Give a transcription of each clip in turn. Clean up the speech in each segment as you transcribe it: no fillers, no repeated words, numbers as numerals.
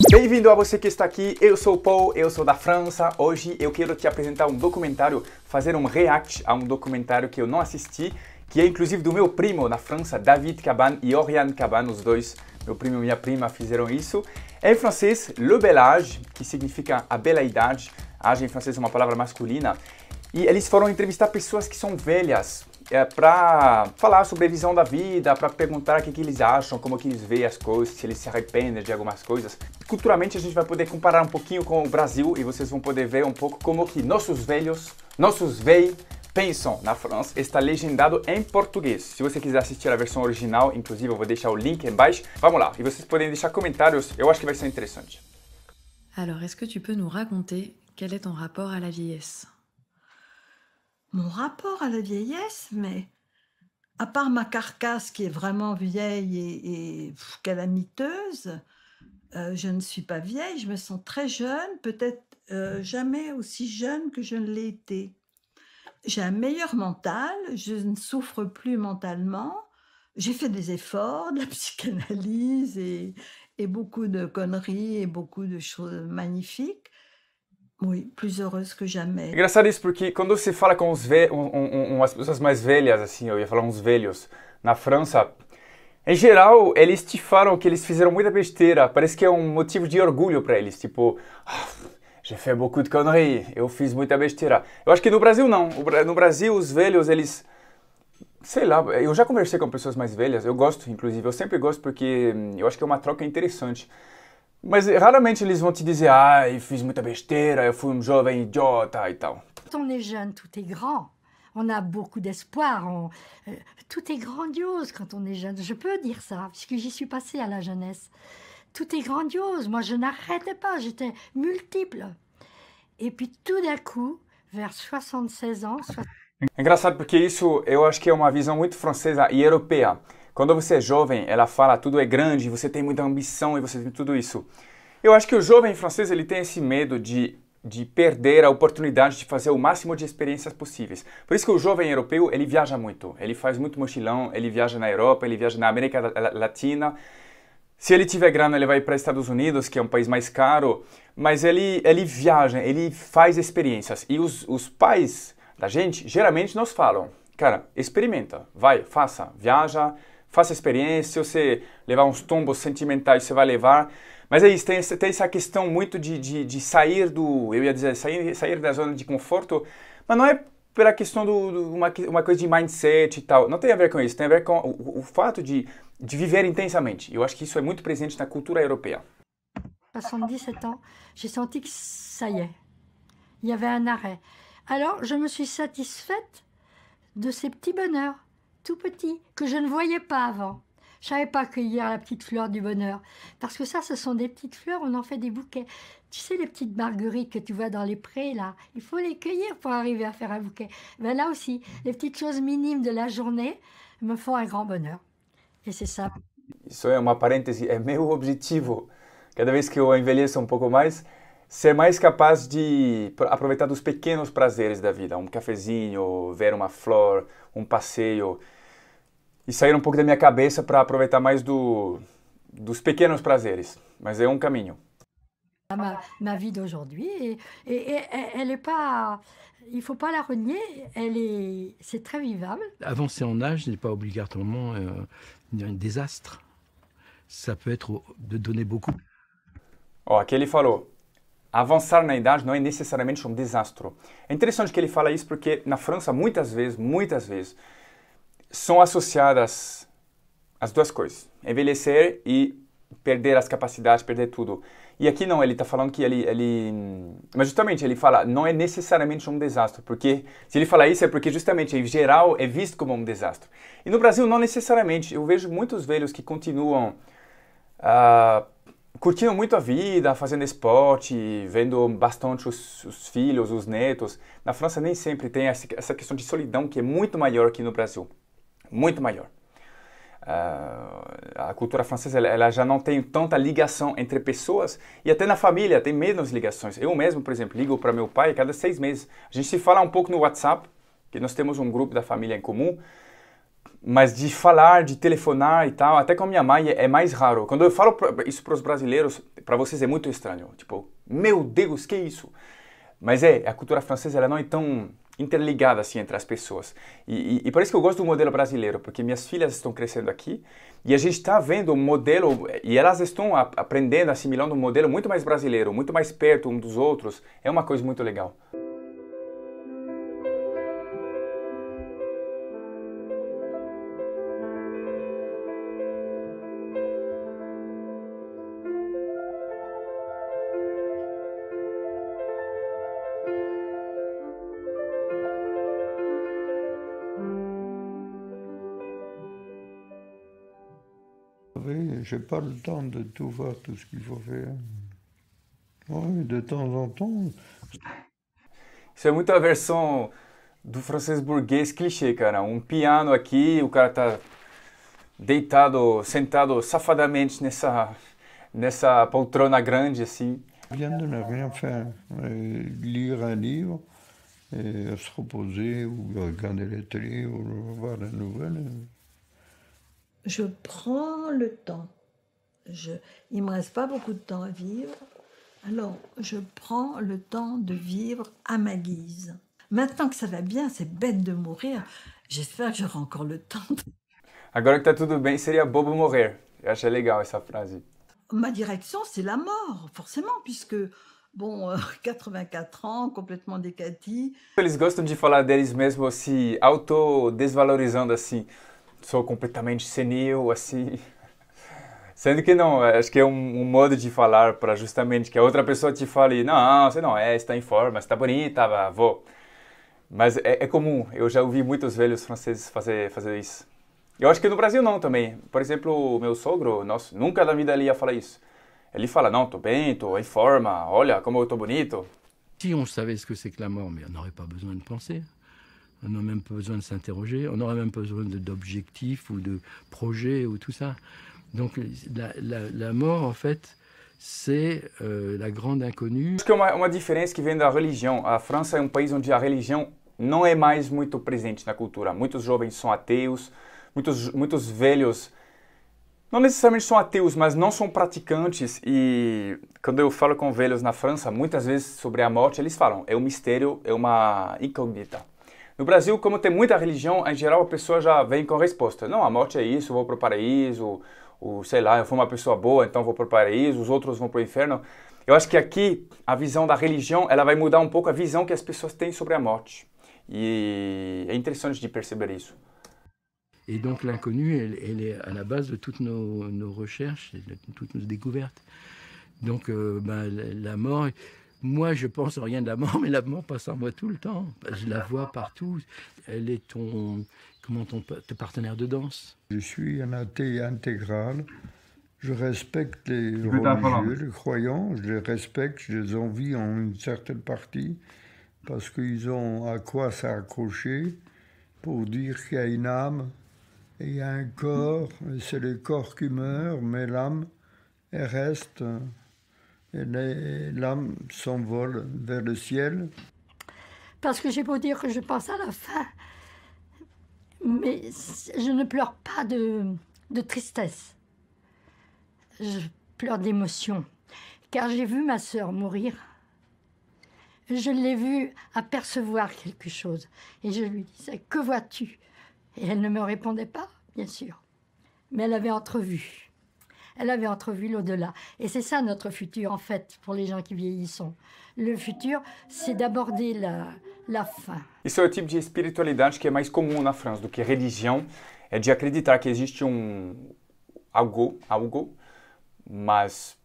Bem-vindo a você que está aqui, eu sou o Paul, eu sou da França. Hoje eu quero te apresentar um documentário, fazer um react a um documentário que eu não assisti, que é inclusive do meu primo na França, David Caban e Oriane Caban, os dois, meu primo e minha prima fizeram isso. Em francês, le bel âge, que significa a bela idade, âge em francês é uma palavra masculina, e eles foram entrevistar pessoas que são velhas, para falar sobre a visão da vida, para perguntar o que eles acham, como que eles veem as coisas, se eles se arrependem de algumas coisas. Culturalmente a gente vai poder comparar um pouquinho com o Brasil e vocês vão poder ver um pouco como que nossos velhos pensam na França. Está legendado em português. Se você quiser assistir a versão original, inclusive eu vou deixar o link embaixo. Vamos lá, e vocês podem deixar comentários, eu acho que vai ser interessante. Alors, est-ce que tu peux nous raconter quel est ton rapport à la vieillesse? Mon rapport à la vieillesse, mais à part ma carcasse qui est vraiment vieille et calamiteuse, je ne suis pas vieille, je me sens très jeune, peut-être jamais aussi jeune que je ne l'ai été. J'ai un meilleur mental, je ne souffre plus mentalement, j'ai fait des efforts, de la psychanalyse et beaucoup de conneries et beaucoup de choses magnifiques. Oui, plus heureuse que jamais. É engraçado isso porque quando você fala com umas pessoas mais velhas, assim, eu ia falar uns velhos, na França, em geral, eles te falam que eles fizeram muita besteira. Parece que é um motivo de orgulho para eles, tipo, j'ai fait beaucoup de conneries, eu fiz muita besteira. Eu acho que no Brasil não. No Brasil, os velhos, eles, sei lá, eu já conversei com pessoas mais velhas, eu gosto, inclusive, eu sempre gosto porque eu acho que é uma troca interessante. Mas raramente eles vão te dizer, eu fiz muita besteira, eu fui um jovem idiota e tal. Quand on est jeune, tout est grand. On a beaucoup d'espoir. Tout est grandiose quand on est jeune. Je peux dire ça, puisque j'y suis passée à la jeunesse. Tout est grandiose. Moi, je n'arrêtais pas. J'étais multiple. Et puis, tout d'un coup, vers 76 ans... É engraçado porque isso eu acho que é uma visão muito francesa e europeia. Quando você é jovem, ela fala tudo é grande, você tem muita ambição e você tem tudo isso. Eu acho que o jovem francês ele tem esse medo de perder a oportunidade de fazer o máximo de experiências possíveis. Por isso que o jovem europeu ele viaja muito, ele faz muito mochilão, ele viaja na Europa, ele viaja na América Latina. Se ele tiver grana, ele vai para os Estados Unidos, que é um país mais caro, mas ele viaja, ele faz experiências. E os pais da gente geralmente nos falam, cara, experimenta, vai, faça, viaja, faça experiência, se você levar uns tombos sentimentais, você vai levar. Mas é isso, tem essa questão muito de sair eu ia dizer, sair da zona de conforto, mas não é pela questão uma coisa de mindset e tal. Não tem a ver com isso, tem a ver com o fato de viver intensamente. Eu acho que isso é muito presente na cultura europeia. 77 ans, j'ai senti que ça y est. Il y avait un arrêt. Alors, je me suis satisfaite de ces petits bonheurs. Tout petit, que je ne voyais pas avant. Je ne savais pas cueillir la petite fleur du bonheur. Parce que ça, ce sont des petites fleurs, on en fait des bouquets. Tu sais, les petites marguerites que tu vois dans les prés, là, il faut les cueillir pour arriver à faire un bouquet. Ben là aussi, les petites choses minimes de la journée me font un grand bonheur. Et c'est ça. Isso é uma parêntese, é meu objetivo. Cada vez que eu envelheço um pouco mais, ser mais capaz de aproveitar dos pequenos prazeres da vida. Um cafezinho, ver uma flor, um passeio. E sair um pouco da minha cabeça para aproveitar mais dos pequenos prazeres. Mas é um caminho. Ma vie d'aujourd'hui, et elle est pas... Il ne faut pas la renier, c'est très vivable. Avancer en âge n'est pas obligatoirement un désastre. Ça peut être de donner beaucoup. Ó, aqui ele falou, avançar na idade não é necessariamente um desastre. É interessante que ele fala isso porque na França, muitas vezes, são associadas as duas coisas. Envelhecer e perder as capacidades, perder tudo. E aqui não, ele está falando que Mas justamente, ele fala, não é necessariamente um desastre. Porque se ele fala isso é porque justamente, em geral, é visto como um desastre. E no Brasil, não necessariamente. Eu vejo muitos velhos que continuam curtindo muito a vida, fazendo esporte, vendo bastante os filhos, os netos. Na França nem sempre tem essa questão de solidão que é muito maior que no Brasil. Muito maior. A cultura francesa ela já não tem tanta ligação entre pessoas e até na família tem menos ligações. Eu mesmo, por exemplo, ligo para meu pai a cada 6 meses. A gente se fala um pouco no WhatsApp, que nós temos um grupo da família em comum, Mas de falar, de telefonar e tal, até com a minha mãe é mais raro. Quando eu falo isso para os brasileiros, para vocês é muito estranho. Tipo, meu Deus, que é isso? Mas a cultura francesa ela não é tão interligada assim entre as pessoas. E por isso que eu gosto do modelo brasileiro, porque minhas filhas estão crescendo aqui e a gente está vendo um modelo, e elas estão aprendendo, assimilando um modelo muito mais brasileiro, muito mais perto um dos outros. É uma coisa muito legal. J'ai pas le temps de tout voir, tout ce qu'il faut faire. Oui, de temps en temps. Isso é muito a versão do francês burguês clichê, cara. Um piano aqui, o cara tá deitado, sentado safadamente nessa poltrona grande, assim. Bien de ne rien faire. Lire un livre, et se reposer, ou regarder la télé, ou voir la nouvelle. Je prends le temps. Il ne me reste pas beaucoup de temps à vivre. Alors, je prends le temps de vivre à ma guise. Maintenant que ça va bien, c'est bête de mourir. J'espère que j'aurai encore le temps. Agora que tá tudo bem, seria bobo morrer. Eu achei legal essa frase. Ma direction, c'est la mort, forcément, puisque, bon, 84 ans, complètement décati. Eles gostam de falar deles mesmos se autodesvalorizando assim. Sou completamente senil, assim. Sendo que não, acho que é um modo de falar para justamente que a outra pessoa te fale, não, você não é, você está em forma, você está bonita, vou. Mas é comum, eu já ouvi muitos velhos franceses fazer isso. Eu acho que no Brasil não também. Por exemplo, o meu sogro, nossa, nunca na vida ele ia falar isso. Ele fala, não, tô bem, tô em forma, olha como eu tô bonito. Si on savait ce que c'est que la mort, mais on n'aurait pas besoin de penser. On n'a même pas besoin de s'interroger, on n'aurait même pas besoin d'objectifs ou de projets ou tout ça. Donc la mort, en fait, c'est la grande inconnue. Acho que é uma diferença que vem da religião. A França é um país onde a religião não é mais muito presente na cultura. Muitos jovens são ateus, muitos velhos não necessariamente são ateus, mas não são praticantes. E quando eu falo com velhos na França, muitas vezes sobre a morte, eles falam, é um mistério, é uma incógnita. No Brasil, como tem muita religião, em geral a pessoa já vem com a resposta. Não, a morte é isso, eu vou para o paraíso, ou sei lá, eu fui uma pessoa boa, então vou para o paraíso, os outros vão para o inferno. Eu acho que aqui a visão da religião ela vai mudar um pouco a visão que as pessoas têm sobre a morte. E é interessante de perceber isso. Et donc l'inconnu, elle est à la base de toutes nos recherches, et de toutes nos découvertes. Donc la mort... Moi, je pense rien de la mort, mais la mort passe en moi tout le temps. Je la vois partout. Elle est ton partenaire de danse. Je suis un athée intégral. Je respecte les religieux, les croyants. Je les respecte, je les envie en une certaine partie parce qu'ils ont à quoi s'accrocher pour dire qu'il y a une âme et il y a un corps. Et c'est le corps qui meurt, mais l'âme, elle reste... Et l'âme s'envole vers le ciel. Parce que j'ai beau dire que je pense à la fin, mais je ne pleure pas de tristesse. Je pleure d'émotion. Car j'ai vu ma sœur mourir. Je l'ai vue apercevoir quelque chose. Et je lui disais, que vois-tu? Et elle ne me répondait pas, bien sûr. Mais elle avait entrevu. Elle avait entrevu l'au-delà. Et c'est ça notre futur, en fait, pour les gens qui vieillissent. Le futur, c'est d'aborder la fin. Isso é o tipo de espiritualidade que é mais comum na França do que religião. É de acreditar que existe algo, mas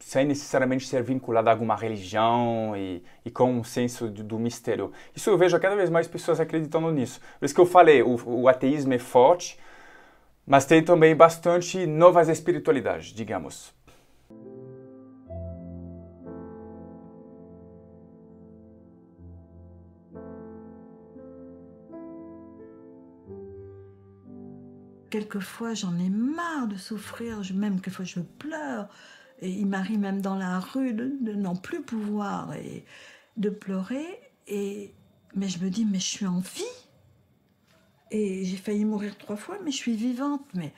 sem necessariamente ser vinculado a alguma religião e com um senso do mistério. Isso eu vejo cada vez mais pessoas acreditando nisso. Por isso que eu falei, o ateísmo é forte, mas tem também bastante novas espiritualidades, digamos. Quelquefois, j'en ai marre de souffrir, même quelquefois je pleure. Et il m'arrive même dans la rue de n'en plus pouvoir et de pleurer. Mais je me dis, mais je suis en vie. Et j'ai failli mourir 3 fois, mais je suis vivante. Mais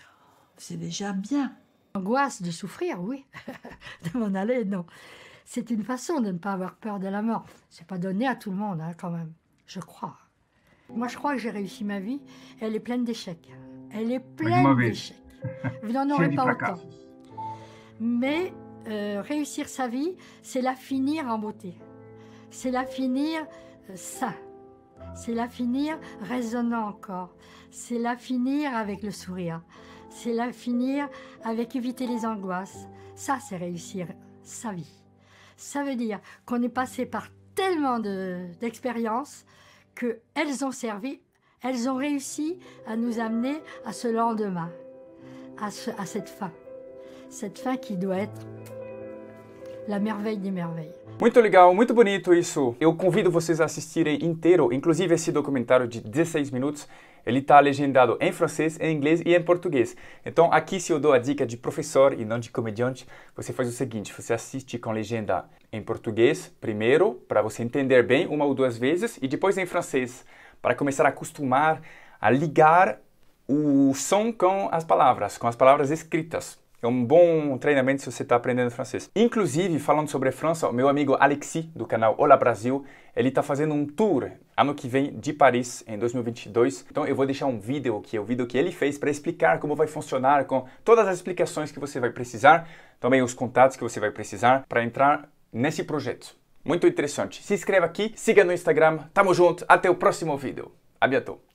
c'est déjà bien. Angoisse de souffrir, oui. De m'en aller, non. C'est une façon de ne pas avoir peur de la mort. C'est pas donné à tout le monde, hein, quand même. Je crois. Moi, je crois que j'ai réussi ma vie. Elle est pleine d'échecs. Elle est pleine d'échecs. Vous n'en aurez pas autant. Mais réussir sa vie, c'est la finir en beauté. C'est la finir sain. C'est la finir résonnant encore. C'est la finir avec le sourire. C'est la finir avec éviter les angoisses. Ça, c'est réussir sa vie. Ça veut dire qu'on est passé par tellement d'expériences qu'elles ont servi, elles ont réussi à nous amener à ce lendemain, à cette fin. Cette fin qui doit être la merveille des merveilles. Muito legal, muito bonito isso. Eu convido vocês a assistirem inteiro, inclusive esse documentário de 16 minutos. Ele está legendado em francês, em inglês e em português. Então aqui, se eu dou a dica de professor e não de comediante, você faz o seguinte, você assiste com legenda em português primeiro, para você entender bem 1 ou 2 vezes, e depois em francês, para começar a acostumar a ligar o som com as palavras escritas. É um bom treinamento se você está aprendendo francês. Inclusive, falando sobre França, o meu amigo Alexis, do canal Olá Brasil, ele está fazendo um tour ano que vem de Paris, em 2022. Então eu vou deixar um vídeo, que é o vídeo que ele fez para explicar como vai funcionar, com todas as explicações que você vai precisar, também os contatos que você vai precisar para entrar nesse projeto. Muito interessante. Se inscreva aqui, siga no Instagram. Tamo junto, até o próximo vídeo. A bientôt.